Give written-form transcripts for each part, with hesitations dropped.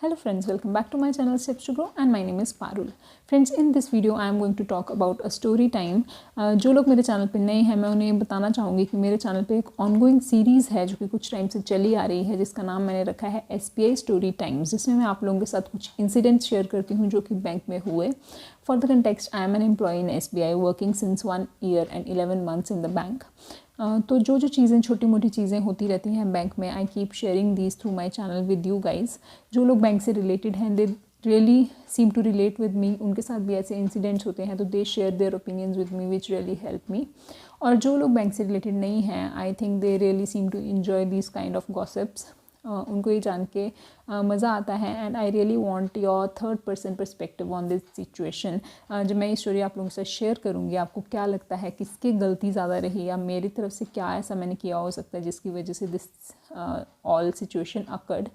Hello friends, welcome back to my channel Steps to Grow and my name is Parul. Friends, in this video I am going to talk about a story time. जो लोग मेरे channel पे नए हैं मैं उन्हें बताना चाहूँगी कि मेरे चैनल पे एक ऑनगोइंग सीरीज़ है जो कि कुछ टाइम से चली आ रही है, जिसका नाम मैंने रखा है SBI स्टोरी टाइम्स, जिसमें मैं आप लोगों के साथ कुछ इंसिडेंट्स शेयर करती हूँ जो कि बैंक में हुए. For the context, I am an employee in SBI working since 1 year and 11 months in the bank. तो जो चीज़ें छोटी मोटी चीज़ें होती रहती हैं बैंक में, I keep sharing these through my channel with you guys. जो लोग बैंक से रिलेटेड हैं they really seem to relate with me, उनके साथ भी ऐसे इंसिडेंट्स होते हैं तो they share their opinions with me which really help me. और जो लोग बैंक से रिलेटेड नहीं हैं, I think they really seem to enjoy this kind of gossips. उनको ये जान के मज़ा आता है. And I really want your third person perspective on this situation. जब मैं ये स्टोरी आप लोगों के साथ शेयर करूँगी, आपको क्या लगता है किसकी गलती ज़्यादा रही या मेरी तरफ से क्या ऐसा मैंने किया हो सकता है जिसकी वजह से this all situation occurred.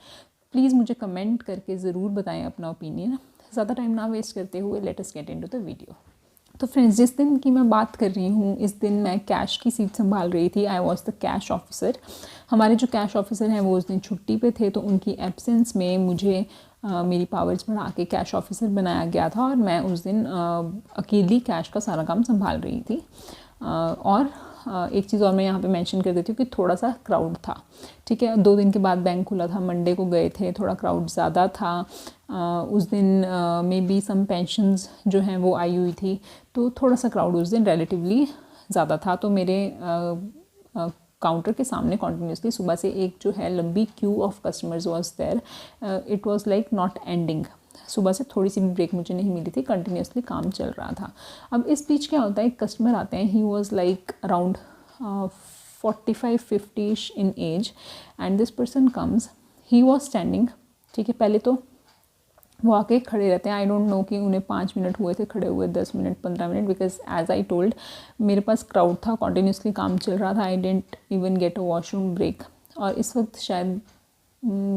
Please मुझे कमेंट करके ज़रूर बताएं अपना ओपिनियन. ज़्यादा टाइम ना वेस्ट करते हुए let us get into the video. तो फ्रेंड्स, जिस दिन की मैं बात कर रही हूँ, इस दिन मैं कैश की सीट संभाल रही थी. I was the cash officer. हमारे जो कैश ऑफिसर हैं वो उस दिन छुट्टी पे थे, तो उनकी एब्सेंस में मुझे मेरी पावर्स बढ़ा के कैश ऑफिसर बनाया गया था और मैं उस दिन अकेली कैश का सारा काम संभाल रही थी. और एक चीज़ और मैं यहाँ पे मेंशन कर देती हूँ कि थोड़ा सा क्राउड था. ठीक है, 2 दिन के बाद बैंक खुला था, मंडे को गए थे, थोड़ा क्राउड ज़्यादा था. उस दिन मे बी सम पेंशन्स जो हैं वो आई हुई थी, तो थोड़ा सा क्राउड उस दिन रिलेटिवली ज़्यादा था. तो मेरे काउंटर के सामने कॉन्टीन्यूसली सुबह से एक जो है लंबी queue of customers was there. It was like not ending. सुबह से थोड़ी सी भी ब्रेक मुझे नहीं मिली थी, कंटिन्यूसली काम चल रहा था. अब इस बीच क्या होता है, एक कस्टमर आते हैं, he was like around 45-50 in age and this person comes. he was standing. ठीक है, पहले तो वो आके खड़े रहते हैं. आई डोंट नो कि उन्हें 5 मिनट हुए थे खड़े हुए, 10 minute, 15 minute, because as I told मेरे पास क्राउड था, कॉन्टीन्यूसली काम चल रहा था. I didn't even get a washroom break. और इस वक्त शायद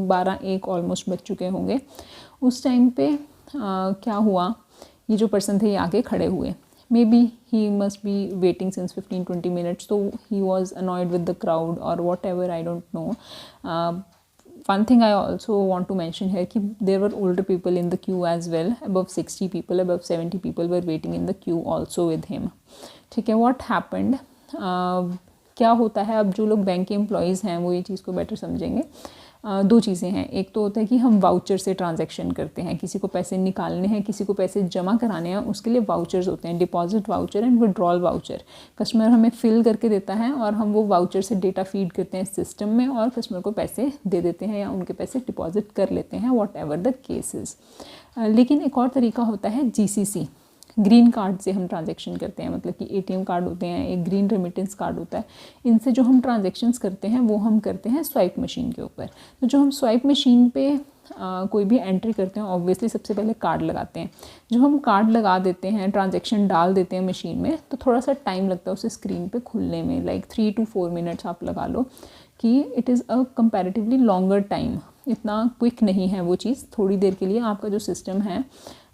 12-1 ऑलमोस्ट बज चुके होंगे. उस टाइम पे क्या हुआ, ये जो पर्सन थे ये आके खड़े हुए. Maybe he must be waiting since 15-20 minutes, तो he was annoyed with the crowd और whatever, I don't know. One thing I also want to mention here कि there were older people in the queue as well. Above 60 people, above 70 people were waiting in the queue also with him. ठीक है, what happened? क्या होता है, अब जो लोग bank के एम्प्लॉयज़ हैं वो ये चीज़ को बेटर समझेंगे. 2 चीज़ें हैं. एक तो होता है कि हम वाउचर से ट्रांजैक्शन करते हैं, किसी को पैसे निकालने हैं, किसी को पैसे जमा कराने हैं, उसके लिए वाउचर्स होते हैं, deposit voucher and withdrawal voucher. Customer हमें फिल करके देता है और हम वो वाउचर से डेटा फीड करते हैं सिस्टम में और कस्टमर को पैसे दे देते हैं या उनके पैसे डिपॉजिट कर लेते हैं, वॉट एवर द केसेस. लेकिन एक और तरीका होता है GCC, ग्रीन कार्ड से हम ट्रांजैक्शन करते हैं. मतलब कि ATM कार्ड होते हैं, एक ग्रीन रेमिटेंस कार्ड होता है. इनसे जो हम ट्रांजैक्शंस करते हैं वो हम करते हैं स्वाइप मशीन के ऊपर. तो जो हम स्वाइप मशीन पे कोई भी एंट्री करते हैं, ऑब्वियसली सबसे पहले कार्ड लगाते हैं. जो हम कार्ड लगा देते हैं, ट्रांजैक्शन डाल देते हैं मशीन में, तो थोड़ा सा टाइम लगता है उसे स्क्रीन पे खुलने में, लाइक 3 to 4 मिनट्स आप लगा लो कि it is a comparatively longer time. इतना क्विक नहीं है वो चीज़. थोड़ी देर के लिए आपका जो सिस्टम है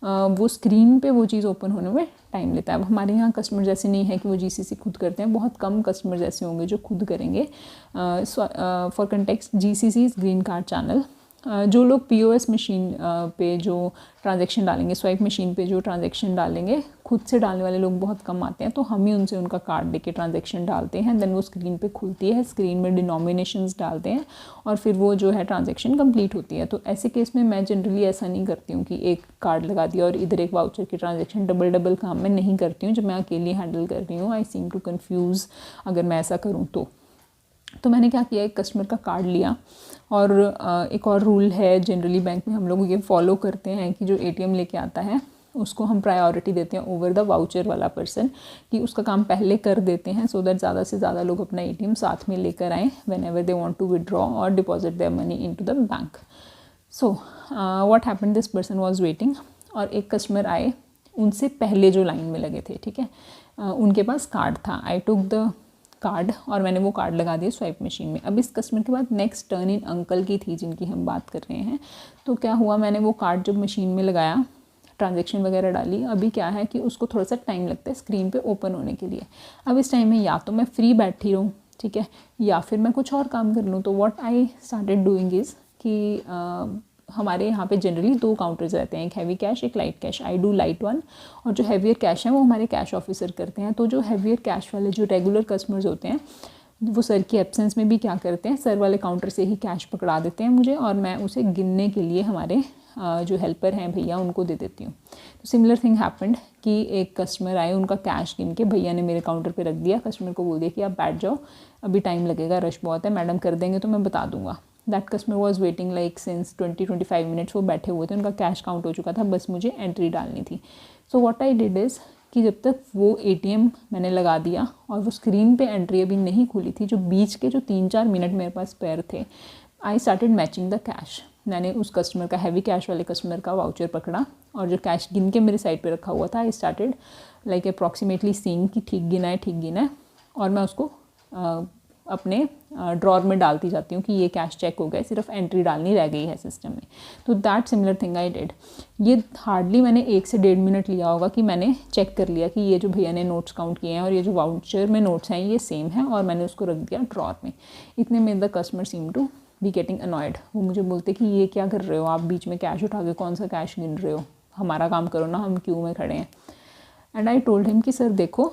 वो स्क्रीन पे वो चीज़ ओपन होने में टाइम लेता है. अब हमारे यहाँ कस्टमर जैसे नहीं है कि वो GCC खुद करते हैं, बहुत कम कस्टमर जैसे होंगे जो खुद करेंगे. For context, GCC is green card channel. जो लोग POS मशीन पे जो ट्रांजैक्शन डालेंगे, स्वाइप मशीन पे जो ट्रांजैक्शन डालेंगे, खुद से डालने वाले लोग बहुत कम आते हैं, तो हम ही उनसे उनका कार्ड लेके ट्रांजैक्शन डालते हैं. देन वो स्क्रीन पे खुलती है, स्क्रीन में डिनोमिनेशंस डालते हैं और फिर वो जो है ट्रांजैक्शन कंप्लीट होती है. तो ऐसे केस में मैं जनरली ऐसा नहीं करती हूँ कि एक कार्ड लगा दिया और इधर एक वाउचर की ट्रांजैक्शन, डबल काम मैं नहीं करती हूँ. जब मैं अकेली हैंडल कर रही हूँ, आई सीम टू कन्फ्यूज़ अगर मैं ऐसा करूँ तो मैंने क्या किया, एक कस्टमर का कार्ड लिया. और एक और रूल है जनरली बैंक में हम लोग ये फॉलो करते हैं कि जो ATM लेके आता है उसको हम प्रायोरिटी देते हैं ओवर द वाउचर वाला पर्सन, कि उसका काम पहले कर देते हैं सो दैट ज़्यादा से ज़्यादा लोग अपना ATM साथ में लेकर आएँ whenever they want to withdraw और deposit their money into the bank. So what happened, this person was waiting और एक कस्टमर आए उनसे पहले जो लाइन में लगे थे. ठीक है, उनके पास कार्ड था. आई टुक द कार्ड और मैंने वो कार्ड लगा दिया स्वाइप मशीन में. अब इस कस्टमर के बाद नेक्स्ट टर्न इन अंकल की थी जिनकी हम बात कर रहे हैं. तो क्या हुआ, मैंने वो कार्ड जब मशीन में लगाया, ट्रांजैक्शन वगैरह डाली. अभी क्या है कि उसको थोड़ा सा टाइम लगता है स्क्रीन पे ओपन होने के लिए. अब इस टाइम में या तो मैं फ्री बैठी रहूँ, ठीक है, या फिर मैं कुछ और काम कर लूँ. तो what I started doing is कि हमारे यहाँ पे जनरली 2 काउंटर्स रहते हैं, एक हैवी कैश, एक light cash. I do light one, और जो हैवियर कैश है वो हमारे कैश ऑफिसर करते हैं। तो जो हैवियर कैश वाले जो रेगुलर कस्टमर्स होते हैं वो सर की एब्सेंस में भी क्या करते हैं, सर वाले काउंटर से ही कैश पकड़ा देते हैं मुझे, और मैं उसे गिनने के लिए हमारे जो हेल्पर हैं भैया उनको दे देती हूँ। तो सिमिलर थिंग हैपेंड कि एक कस्टमर आए, उनका कैश गिन के भैया ने मेरे काउंटर पे रख दिया, कस्टमर को बोल दिया कि आप बैठ जाओ, अभी टाइम लगेगा, रश बहुत है, मैडम कर देंगे तो मैं बता दूंगा। That customer was waiting like since 20-25 minutes, वो बैठे हुए थे, उनका कैश काउंट हो चुका था, बस मुझे एंट्री डालनी थी। So what I did is कि जब तक वो ATM मैंने लगा दिया और वो स्क्रीन पे एंट्री अभी नहीं खुली थी, जो बीच के जो 3-4 मिनट मेरे पास स्पेयर थे, I started matching the cash. मैंने उस कस्टमर का, हैवी कैश वाले कस्टमर का वाउचर पकड़ा और जो कैश गिन के मेरे साइड पे रखा हुआ था, I started like approximately seeing कि ठीक गिना है, और मैं उसको अपने ड्रॉर में डालती जाती हूँ कि ये कैश चेक हो गया, सिर्फ एंट्री डालनी रह गई है सिस्टम में। तो that similar thing I did. ये हार्डली मैंने 1 से 1.5 मिनट लिया होगा कि मैंने चेक कर लिया कि ये जो भैया ने नोट्स काउंट किए हैं और ये जो वाउचर में नोट्स हैं ये सेम है, और मैंने उसको रख दिया ड्रॉर में। इतने में the customer seem to be getting annoyed. वो मुझे बोलते कि ये क्या कर रहे हो आप, बीच में कैश उठा के कौन सा कैश गिन रहे हो, हमारा काम करो ना, हम क्यू में खड़े हैं। एंड आई टोल्ड हिम कि सर देखो,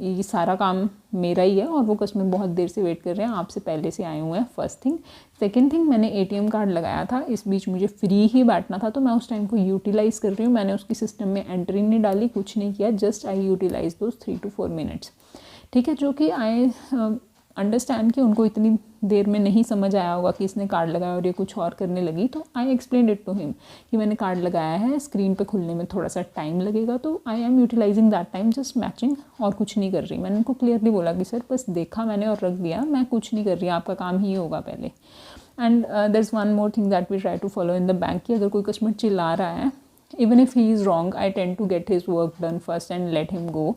ये सारा काम मेरा ही है और वो कस्टमर बहुत देर से वेट कर रहे हैं, आपसे पहले से आए हुए हैं, फर्स्ट थिंग। सेकेंड थिंग, मैंने ATM कार्ड लगाया था, इस बीच मुझे फ्री ही बैठना था, तो मैं उस टाइम को यूटिलाइज़ कर रही हूँ। मैंने उसकी सिस्टम में एंट्री नहीं डाली, कुछ नहीं किया, just I utilize those 3 to 4 minutes. ठीक है, जो कि आई अंडरस्टैंड कि उनको इतनी देर में नहीं समझ आया होगा कि इसने कार्ड लगाया और ये कुछ और करने लगी। तो I explain it to him कि मैंने कार्ड लगाया है, स्क्रीन पे खुलने में थोड़ा सा टाइम लगेगा, तो I am utilizing that time, just matching, और कुछ नहीं कर रही। मैंने उनको क्लियरली बोला कि सर बस देखा मैंने और रख दिया, मैं कुछ नहीं कर रही, आपका काम ही होगा पहले। And there is one more thing that we try to follow in the bank, कि अगर कोई कस्टमर चिल्ला रहा है, even if he is wrong, I tend to get his work done first and let him go,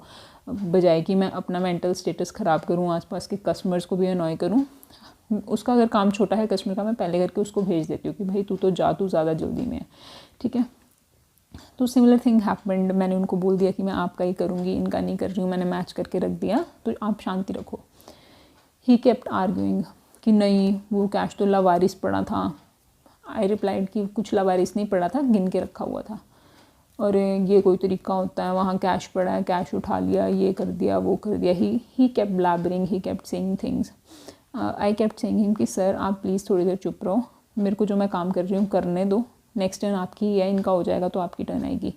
बजाय कि मैं अपना मेंटल स्टेटस ख़राब करूँ, आसपास के कस्टमर्स को भी अनॉय करूँ। उसका अगर काम छोटा है कस्टमर का, मैं पहले करके उसको भेज देती हूँ कि भाई तू तो जा, तू ज़्यादा जल्दी में है, ठीक है। तो सिमिलर थिंग हैपेंड, मैंने उनको बोल दिया कि मैं आपका ही करूँगी, इनका नहीं कर रही हूँ, मैंने मैच करके रख दिया, तो आप शांति रखो। ही केप्ट आर्ग्यूइंग कि नहीं वो कैश तो लावारिस पड़ा था। आई रिप्लाइड कि कुछ लावारिस नहीं पड़ा था, गिन के रखा हुआ था, और ये कोई तरीका होता है, वहाँ कैश पड़ा है, कैश उठा लिया, ये कर दिया, वो कर दिया। He kept blabbering, he kept saying things. I kept saying him कि सर आप प्लीज़ थोड़ी देर चुप रहो, मेरे को जो मैं काम कर रही हूँ करने दो, नेक्स्ट टर्न आपकी ही है, इनका हो जाएगा तो आपकी टर्न आएगी।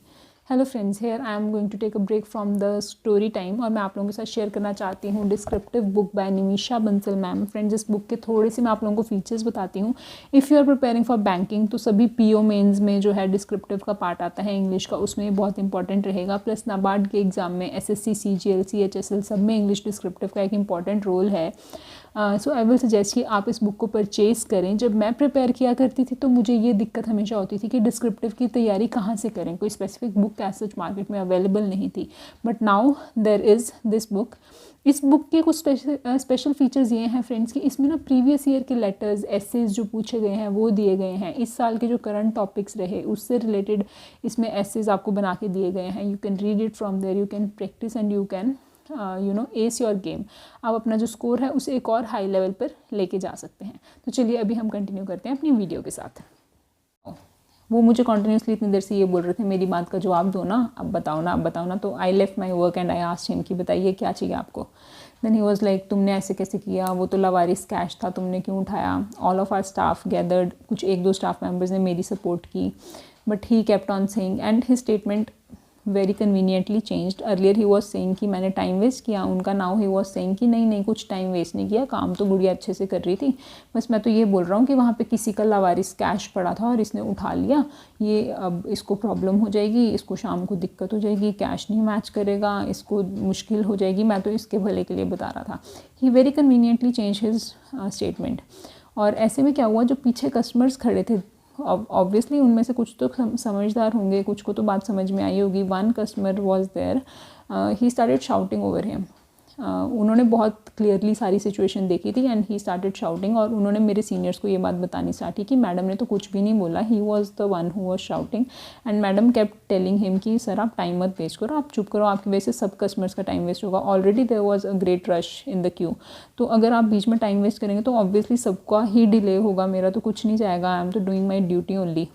Hello friends, here I am going to take a break from the story time, और मैं आप लोगों के साथ शेयर करना चाहती हूँ descriptive book by Nimisha Bansal ma'am. Friends, इस बुक के थोड़े से मैं आप लोगों को फीचर्स बताती हूँ। If you are preparing for banking, तो सभी PO मेंस में जो है डिस्क्रिप्टिव का पार्ट आता है इंग्लिश का, उसमें बहुत इंपॉर्टेंट रहेगा। प्लस नाबार्ड के एग्जाम में SSC, CGL, CHSL सब में इंग्लिश डिस्क्रिप्टिव का एक इंपॉर्टेंट रोल है। सो आई विल सजेस्ट कि आप इस बुक को परचेज़ करें। जब मैं प्रिपेयर किया करती थी तो मुझे ये दिक्कत हमेशा होती थी कि डिस्क्रिप्टिव की तैयारी कहाँ से करें, कोई specific book as such market में अवेलेबल नहीं थी, but now there is this book. इस बुक के कुछ स्पेशल फीचर्स ये हैं फ्रेंड्स कि इसमें ना प्रीवियस ईयर के लेटर्स, एसेज जो पूछे गए हैं वो दिए गए हैं, इस साल के जो करंट टॉपिक्स रहे उससे रिलेटेड इसमें एसेज आपको बना के दिए गए हैं। You can read it from there, you can practice and you can ace your game. आप अपना जो स्कोर है उसे एक और हाई लेवल पर लेके जा सकते हैं। तो चलिए अभी हम कंटिन्यू करते हैं अपनी वीडियो के साथ। वो मुझे कॉन्टिन्यूसली इतनी देर से ये बोल रहे थे मेरी बात का जवाब दो ना, अब बताओ ना, अब बताओ ना। तो I left my work and I asked him कि बताइए क्या चाहिए आपको। देन ही वाज लाइक तुमने ऐसे कैसे किया, वो तो लावारिस कैश था, तुमने क्यों उठाया। All of our staff gathered, कुछ 1-2 स्टाफ मेम्बर्स ने मेरी सपोर्ट की, but he kept on saying and his statement very conveniently changed. Earlier he was saying कि मैंने टाइम वेस्ट किया उनका, नाउ ही वॉज सेइंग कि नहीं नहीं कुछ टाइम वेस्ट नहीं किया, काम तो गुड़िया अच्छे से कर रही थी, बस मैं तो ये बोल रहा हूँ कि वहाँ पे किसी का लावारिस कैश पड़ा था और इसने उठा लिया, ये अब इसको प्रॉब्लम हो जाएगी, इसको शाम को दिक्कत हो जाएगी, कैश नहीं मैच करेगा, इसको मुश्किल हो जाएगी, मैं तो इसके भले के लिए बता रहा था। He very conveniently change his statement. और ऐसे में क्या हुआ, जो पीछे कस्टमर्स खड़े थे ऑब्वियसली उनमें से कुछ तो समझदार होंगे, कुछ को तो बात समझ में आई होगी। One customer was there, he started shouting over him. उन्होंने बहुत क्लियरली सारी सिचुएशन देखी थी एंड ही स्टार्टेड शाउटिंग, और उन्होंने मेरे सीनियर्स को ये बात बतानी स्टार्ट की कि मैडम ने तो कुछ भी नहीं बोला, he was the one who was shouting. And madam kept telling him कि सर आप टाइम मत वेस्ट करो, आप चुप करो, आपकी वजह से सब कस्टमर्स का टाइम वेस्ट होगा, already there was a great rush in the queue, तो अगर आप बीच में टाइम वेस्ट करेंगे तो ऑब्वियसली सबका ही डिले होगा, मेरा तो कुछ नहीं जाएगा, आई एम तो doing my duty only.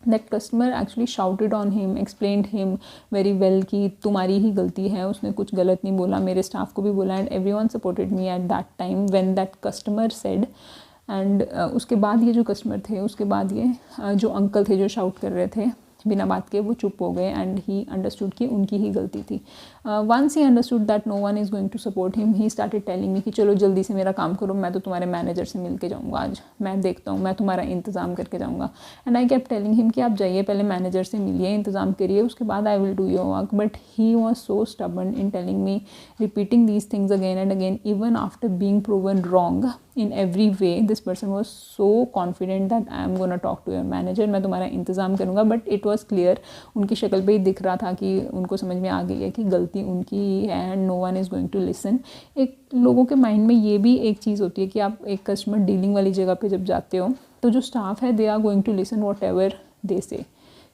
That customer actually shouted on him, explained him very well कि तुम्हारी ही गलती है, उसने कुछ गलत नहीं बोला, मेरे स्टाफ को भी बोला, and everyone supported me at that time when that customer said. And उसके बाद ये जो कस्टमर थे, उसके बाद ये जो अंकल थे जो शाउट कर रहे थे बिना बात के, वो चुप हो गए एंड ही अंडरस्टूड कि उनकी ही गलती थी। Once he understood that no one is going to support him, he started telling me कि चलो जल्दी से मेरा काम करो, मैं तो तुम्हारे मैनेजर से मिल के जाऊँगा आज, मैं देखता हूँ, मैं तुम्हारा इंतज़ाम करके जाऊँगा। And I kept telling him कि आप जाइए, पहले मैनेजर से मिलिए, इंतज़ाम करिए, उसके बाद I will do your work. But he was so stubborn in telling me, repeating these things again and again, even after being proven wrong in every way. This person was so confident that I am gonna talk to your manager, मैं तुम्हारा इंतज़ाम करूँगा। But it was clear, उनकी शक्ल पे ही दिख रहा था कि उनको समझ में आ गई है कि गलती उनकी ही है and no one is going to listen. एक लोगों के माइंड में ये भी एक चीज़ होती है कि आप एक कस्टमर डीलिंग वाली जगह पे जब जाते हो तो जो स्टाफ है they are going to listen whatever they say.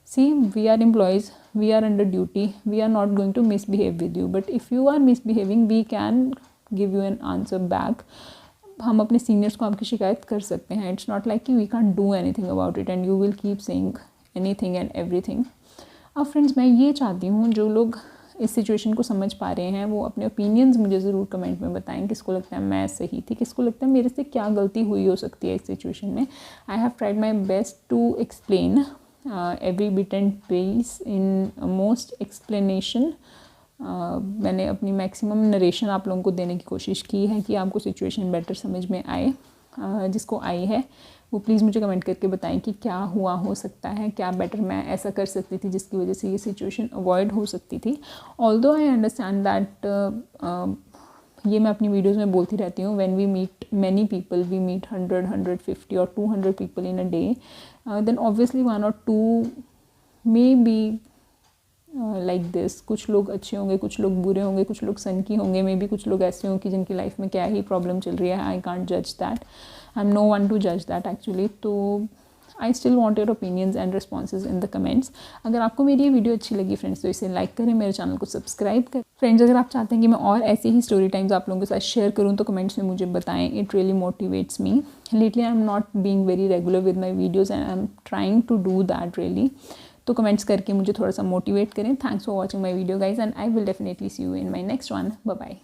See, we are employees, we are under duty, we are not going to misbehave with you, but if you are misbehaving, we can give you an answer back. हम अपने seniors को आपकी शिकायत कर सकते हैं, it's not like कि we can do anything about it and you will keep saying anything and everything. अब फ्रेंड्स, मैं ये चाहती हूँ जो लोग इस सिचुएशन को समझ पा रहे हैं वो अपने ओपिनियंस मुझे ज़रूर कमेंट में बताएं, किसको लगता है मैं सही थी, किसको लगता है मेरे से क्या गलती हुई हो सकती है इस सिचुएशन में। I have tried my best to explain every bit and piece in most explanation। मैंने अपनी मैक्सिमम नरेशन आप लोगों को देने की कोशिश की है कि आपको सिचुएशन बेटर समझ में आए। जिसको आई है वो प्लीज़ मुझे कमेंट करके बताएं कि क्या हुआ हो सकता है, क्या बेटर मैं ऐसा कर सकती थी जिसकी वजह से ये सिचुएशन अवॉइड हो सकती थी। ऑल्दो आई अंडरस्टैंड दैट ये मैं अपनी वीडियोज़ में बोलती रहती हूँ, when we meet many people, we meet 100, 150 और 200 people in a day, then obviously 1 or 2 may be like this. कुछ लोग अच्छे होंगे, कुछ लोग बुरे होंगे, कुछ लोग सनकी होंगे, मे बी कुछ लोग ऐसे होंगे जिनकी लाइफ में क्या ही प्रॉब्लम चल रही है। आई कांट जज that, I am no one two जज दैट एक्चुअली। तो I still want your opinions and responses in the comments. अगर आपको मेरी ये वीडियो अच्छी लगी फ्रेंड्स तो इसे लाइक करें, मेरे चैनल को सब्सक्राइब करें। फ्रेंड्स, अगर आप चाहते हैं कि मैं और ऐसी ही स्टोरी टाइम्स आप लोगों के साथ शेयर करूं तो कमेंट्स में मुझे बताएं, it really motivates me. Lately I am not being very regular with my videos and I am trying to do that really. तो कमेंट्स करके मुझे थोड़ा सा मोटिवेट करें। Thanks for watching my video guys and I will definitely see you in my next one. Bye bye.